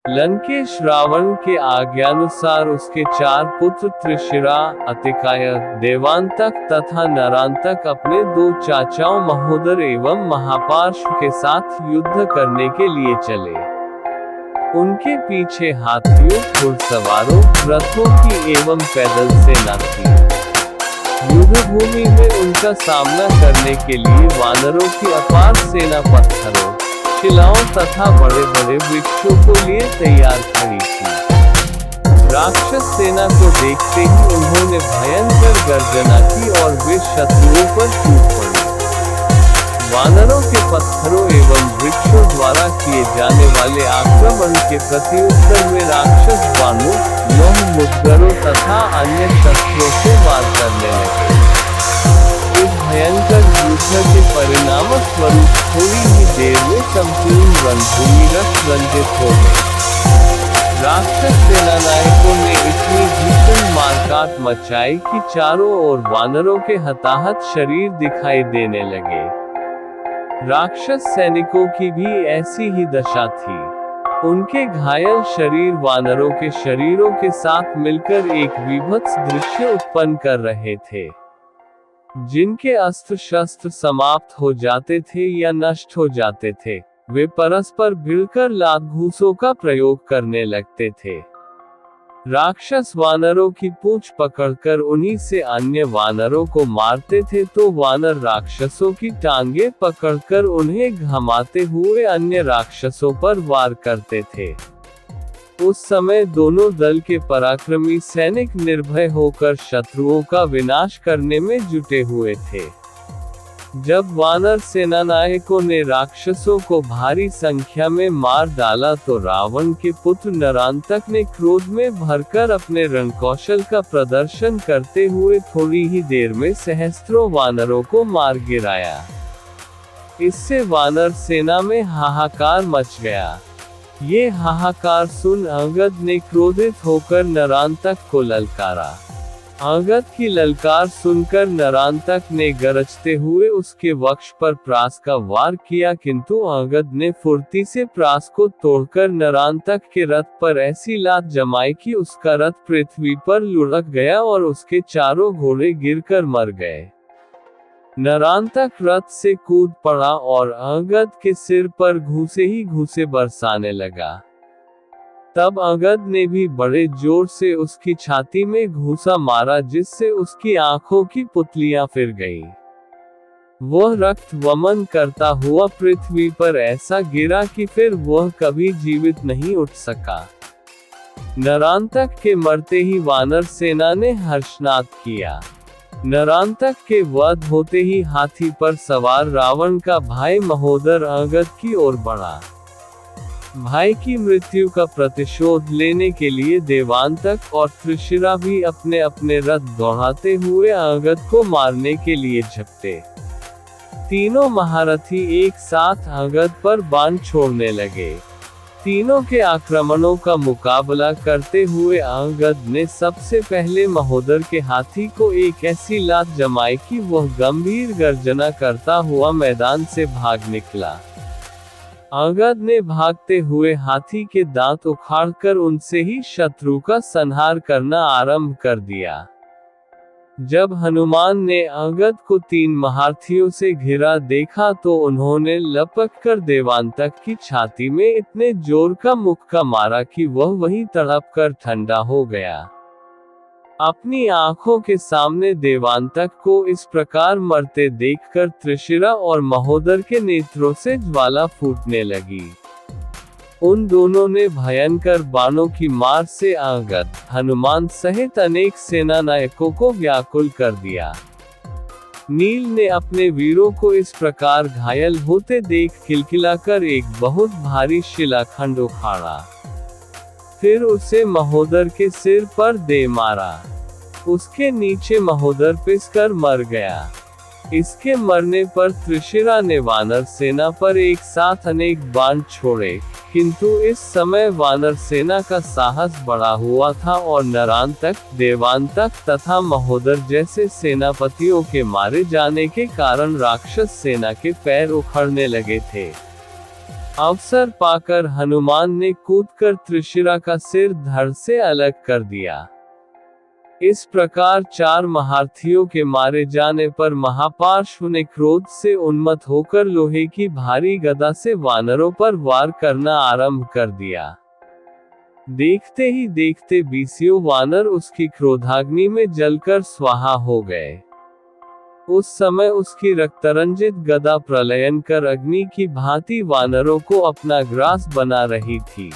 लंकेश रावण के आज्ञानुसार उसके 4 पुत्र त्रिशिरा, अतिकाय, देवांतक तथा नरांतक अपने 2 चाचाओं महोदर एवं महापार्श्व के साथ युद्ध करने के लिए चले। उनके पीछे हाथियों, घुड़सवारों, रथों की एवं पैदल सेना थी। युद्धभूमि में उनका सामना करने के लिए वानरों की अपार सेना पत्थरों, शिलाओं तथा बड़े बड़े वृक्षों को लिए तैयार खड़ी थी। राक्षस सेना को देखते ही उन्होंने भयंकर गर्जना की और वे शत्रुओं पर टूट पड़े। वानरों के पत्थरों एवं वृक्षों द्वारा किए जाने वाले आक्रमण के प्रत्युत्तर में राक्षस बाणों, लौह मुद्गरों तथा अन्य शस्त्रों से वार करने लगे। इस भयंकर युद्ध के परिणाम स्वरूप थोड़ी ही देर में संपूर्ण रणभूमि रक्त रंजित हो गई। राक्षस सेनानायकों ने इतनी भीषण मारकाट मचाई कि चारों ओर वानरों के हताहत शरीर दिखाई देने लगे। राक्षस सैनिकों की भी ऐसी ही दशा थी। उनके घायल शरीर वानरों के शरीरों के साथ मिलकर एक विभत्स दृश्य उत्पन्न कर रहे थे। जिनके अस्त्र शस्त्र समाप्त हो जाते थे या नष्ट हो जाते थे, वे परस्पर भिड़कर लात घूंसों का प्रयोग करने लगते थे। राक्षस वानरों की पूंछ पकड़कर उन्हीं से अन्य वानरों को मारते थे तो वानर राक्षसों की टांगे पकड़कर उन्हें घमाते हुए अन्य राक्षसों पर वार करते थे। उस समय दोनों दल के पराक्रमी सैनिक निर्भय होकर शत्रुओं का विनाश करने में जुटे हुए थे। जब वानर सेनानायकों ने राक्षसों को भारी संख्या में मार डाला तो रावण के पुत्र नरांतक ने क्रोध में भरकर अपने रणकौशल का प्रदर्शन करते हुए थोड़ी ही देर में सहस्त्रों वानरों को मार गिराया। इससे वानर सेना में हाहाकार मच गया। ये हाहाकार सुन अंगद ने क्रोधित होकर नरांतक को ललकारा। अंगद की ललकार सुनकर नरांतक ने गरजते हुए उसके वक्ष पर प्रास का वार किया, किंतु अंगद ने फुर्ती से प्रास को तोड़कर नरांतक के रथ पर ऐसी लात जमाई कि उसका रथ पृथ्वी पर लुढ़क गया और उसके चारों घोड़े गिरकर मर गए। नरांतक रथ से कूद पड़ा और अंगद के सिर पर घूंसे ही घूंसे बरसाने लगा। तब अंगद ने भी बड़े जोर से उसकी छाती में घूंसा मारा, जिससे उसकी आंखों की पुतलियां फिर गईं। वह रक्त वमन करता हुआ पृथ्वी पर ऐसा गिरा कि फिर वह कभी जीवित नहीं उठ सका। नरांतक के मरते ही वानर सेना ने हर्षनाद किया। नरांतक के वध होते ही हाथी पर सवार रावण का भाई महोदर अंगद की ओर बढ़ा। भाई की मृत्यु का प्रतिशोध लेने के लिए देवांतक और त्रिशिरा भी अपने अपने रथ दौड़ाते हुए अंगद को मारने के लिए झपटे। तीनों महारथी एक साथ अंगद पर बाण छोड़ने लगे। तीनों के आक्रमणों का मुकाबला करते हुए अंगद ने सबसे पहले महोदर के हाथी को एक ऐसी लात जमाई कि वह गंभीर गर्जना करता हुआ मैदान से भाग निकला। अंगद ने भागते हुए हाथी के दांत उखाड़कर उनसे ही शत्रु का संहार करना आरंभ कर दिया। जब हनुमान ने अंगद को 3 महारथियों से घिरा देखा तो उन्होंने लपककर देवांतक की छाती में इतने जोर का मुक्का मारा कि वह वहीं तड़प कर ठंडा हो गया। अपनी आंखों के सामने देवांतक को इस प्रकार मरते देखकर त्रिशिरा और महोदर के नेत्रों से ज्वाला फूटने लगी। उन दोनों ने भयंकर बाणों की मार से अंगद, हनुमान सहित अनेक सेनानायकों को व्याकुल कर दिया। नील ने अपने वीरों को इस प्रकार घायल होते देख खिलखिलाकर एक बहुत भारी शिलाखंड उखाड़ा। फिर उसे महोदर के सिर पर दे मारा। उसके नीचे महोदर पिसकर मर गया। इसके मरने पर त्रिशिरा ने वानर सेना पर एक साथ अनेक बाण छोड़े, किंतु इस समय वानर सेना का साहस बढ़ा हुआ था और नरांतक, देवांतक तथा महोदर जैसे सेनापतियों के मारे जाने के कारण राक्षस सेना के पैर उखड़ने लगे थे। अवसर पाकर हनुमान ने कूदकर त्रिशिरा का सिर धड़ से अलग कर दिया। इस प्रकार 4 महारथियों के मारे जाने पर महापार्श्व ने क्रोध से उन्मत्त होकर लोहे की भारी गदा से वानरों पर वार करना आरंभ कर दिया। देखते ही देखते 20 वानर उसकी क्रोधाग्नि में जलकर स्वाहा हो गए। उस समय उसकी रक्तरंजित गदा प्रलयन कर अग्नि की भांति वानरों को अपना ग्रास बना रही थी।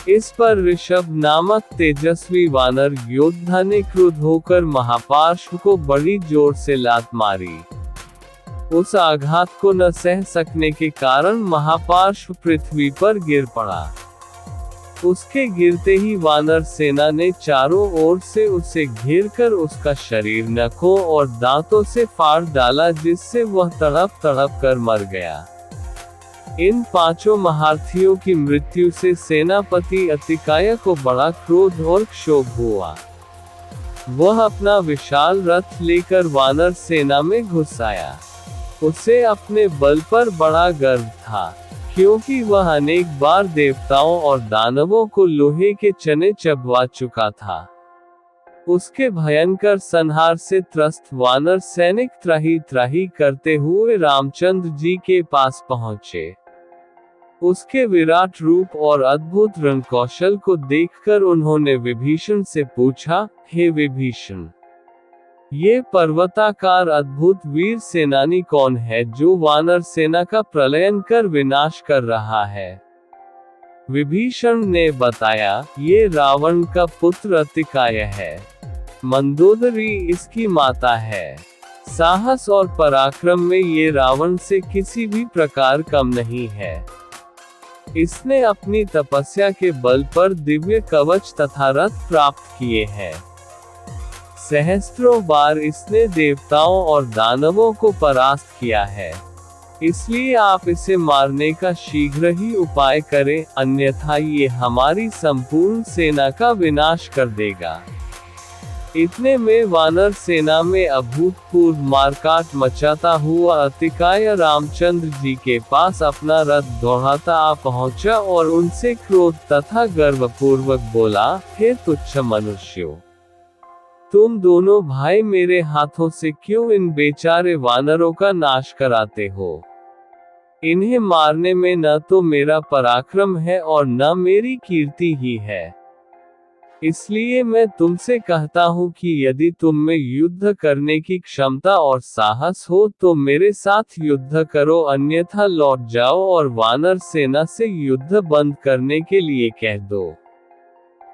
इस पर ऋषभ नामक तेजस्वी वानर योद्धा ने क्रुद्ध होकर महापार्श्व को बड़ी जोर से लात मारी। उस आघात को न सह सकने के कारण महापार्श्व पृथ्वी पर गिर पड़ा। उसके गिरते ही वानर सेना ने चारों ओर से उसे घेरकर उसका शरीर नखों और दांतों से फाड़ डाला, जिससे वह तड़प तड़प कर मर गया। इन 5 महारथियों की मृत्यु से सेनापति अतिकाय को बड़ा क्रोध और क्षोभ हुआ। वह अपना विशाल रथ लेकर वानर सेना में घुस आया। उसे अपने बल पर बड़ा गर्व था, क्योंकि वह अनेक बार देवताओं और दानवों को लोहे के चने चबवा चुका था। उसके भयंकर संहार से त्रस्त वानर सैनिक त्राही त्राही करते हुए रामचंद्र जी के पास पहुंचे। उसके विराट रूप और अद्भुत रणकौशल को देखकर उन्होंने विभीषण से पूछा, हे विभीषण, ये पर्वताकार अद्भुत वीर सेनानी कौन है जो वानर सेना का प्रलयन कर विनाश कर रहा है? विभीषण ने बताया, ये रावण का पुत्र अतिकाय है। मंदोदरी इसकी माता है। साहस और पराक्रम में ये रावण से किसी भी प्रकार कम नहीं है। इसने अपनी तपस्या के बल पर दिव्य कवच तथा रथ प्राप्त किए हैं। सहस्त्रों बार इसने देवताओं और दानवों को परास्त किया है। इसलिए आप इसे मारने का शीघ्र ही उपाय करें, अन्यथा ये हमारी संपूर्ण सेना का विनाश कर देगा। इतने में वानर सेना में अभूतपूर्व मारकाट मचाता हुआ अतिकाय रामचंद्र जी के पास अपना रथ दौड़ाता आ पहुंचा और उनसे क्रोध तथा गर्वपूर्वक बोला, हे तुच्छ मनुष्यों, तुम दोनों भाई मेरे हाथों से क्यों इन बेचारे वानरों का नाश कराते हो? इन्हें मारने में न तो मेरा पराक्रम है और न मेरी कीर्ति ही है। इसलिए मैं तुमसे कहता हूँ कि यदि तुम में युद्ध करने की क्षमता और साहस हो तो मेरे साथ युद्ध करो, अन्यथा लौट जाओ और वानर सेना से युद्ध बंद करने के लिए कह दो।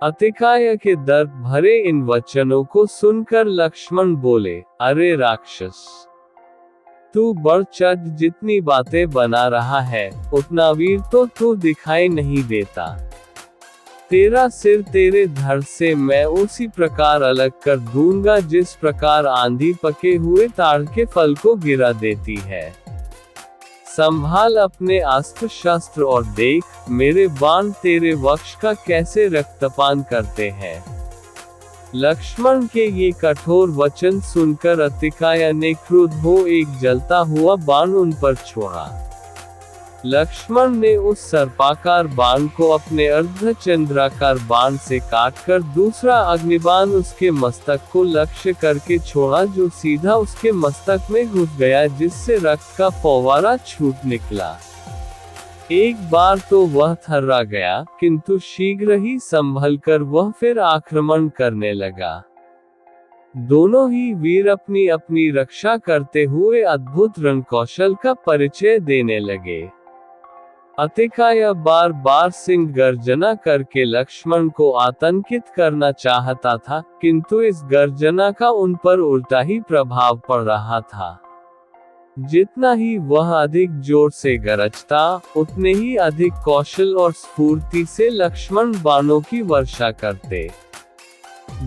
अतिकाय के दर्द भरे इन वचनों को सुनकर लक्ष्मण बोले, अरे राक्षस, तू बढ़ चढ़ जितनी बातें बना रहा है, उतना वीर तो तू दिखाई नहीं देता। तेरा सिर तेरे धड़ से मैं उसी प्रकार अलग कर दूंगा जिस प्रकार आंधी पके हुए ताड़ के फल को गिरा देती है। संभाल अपने अस्त्र शस्त्र और देख, मेरे बाण तेरे वक्ष का कैसे रक्तपान करते हैं। लक्ष्मण के ये कठोर वचन सुनकर अतिकाय ने क्रुद्ध हो एक जलता हुआ बाण उन पर छोड़ा। लक्ष्मण ने उस सर्पाकार बाण को अपने अर्धचंद्राकार बाण से काटकर दूसरा अग्निबाण उसके मस्तक को लक्ष्य करके छोड़ा, जो सीधा उसके मस्तक में घुस गया, जिससे रक्त का फव्वारा छूट निकला। एक बार तो वह थर्रा गया, किंतु शीघ्र ही संभलकर वह फिर आक्रमण करने लगा। दोनों ही वीर अपनी अपनी रक्षा करते हुए अद्भुत रणकौशल का परिचय देने लगे। अतिकाय बार बार सिंह गर्जना करके लक्ष्मण को आतंकित करना चाहता था, किंतु इस गर्जना का उन पर उल्टा ही प्रभाव पड़ रहा था। जितना ही वह अधिक जोर से गरजता, उतने ही अधिक कौशल और स्फूर्ति से लक्ष्मण बाणों की वर्षा करते।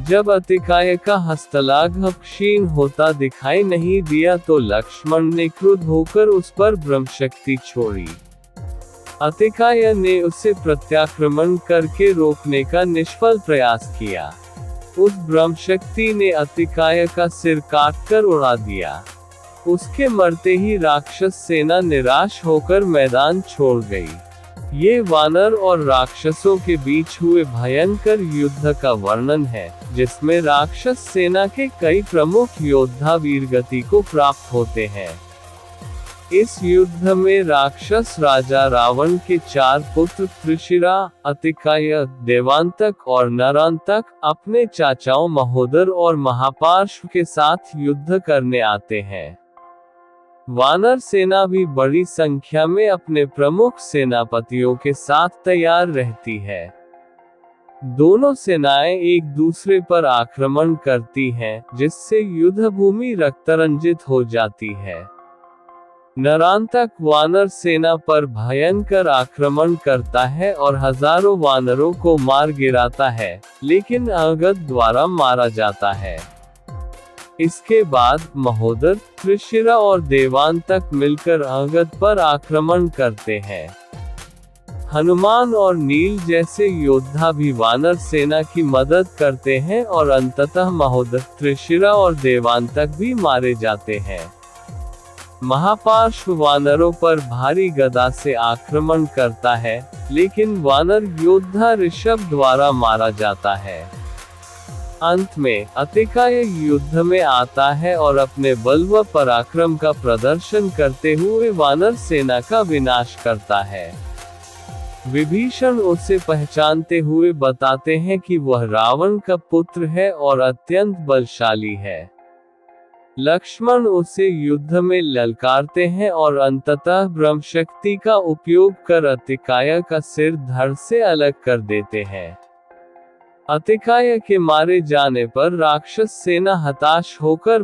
जब अतिकाय का हस्तलाघव क्षीण होता दिखाई नहीं दिया तो लक्ष्मण ने क्रुद्ध होकर उस पर ब्रह्मशक्ति छोड़ी। अतिकाय ने उसे प्रत्याक्रमण करके रोकने का निष्फल प्रयास किया। उस ब्रह्मशक्ति ने अतिकाय का सिर काटकर उड़ा दिया। उसके मरते ही राक्षस सेना निराश होकर मैदान छोड़ गई। ये वानर और राक्षसों के बीच हुए भयंकर युद्ध का वर्णन है, जिसमें राक्षस सेना के कई प्रमुख योद्धा वीरगति को प्राप्त होते हैं। इस युद्ध में राक्षस राजा रावण के 4 पुत्र त्रिशिरा, अतिकाय, देवांतक और नरांतक अपने चाचाओं महोदर और महापार्श्व के साथ युद्ध करने आते हैं। वानर सेना भी बड़ी संख्या में अपने प्रमुख सेनापतियों के साथ तैयार रहती है। दोनों सेनाएं एक दूसरे पर आक्रमण करती हैं, जिससे युद्धभूमि रक्तरंजित हो जाती है। नरांतक वानर सेना पर भयंकर आक्रमण करता है और हजारों वानरों को मार गिराता है, लेकिन अंगद द्वारा मारा जाता है। इसके बाद महोदर, त्रिशिरा और देवांतक मिलकर अंगद पर आक्रमण करते हैं। हनुमान और नील जैसे योद्धा भी वानर सेना की मदद करते हैं और अंततः महोदर, त्रिशिरा और देवांतक भी मारे जाते हैं। महापार्श्व वानरों पर भारी गदा से आक्रमण करता है, लेकिन वानर योद्धा ऋषभ द्वारा मारा जाता है। अंत में अतिकाय युद्ध में आता है और अपने बल व पराक्रम का प्रदर्शन करते हुए वानर सेना का विनाश करता है। विभीषण उसे पहचानते हुए बताते हैं कि वह रावण का पुत्र है और अत्यंत बलशाली है। लक्ष्मण उसे युद्ध में ललकारते हैं और अंततः ब्रह्मशक्ति का उपयोग कर अतिकाय का सिर धड़ से अलग कर देते हैं। अतिकाय के मारे जाने पर राक्षस सेना हताश होकर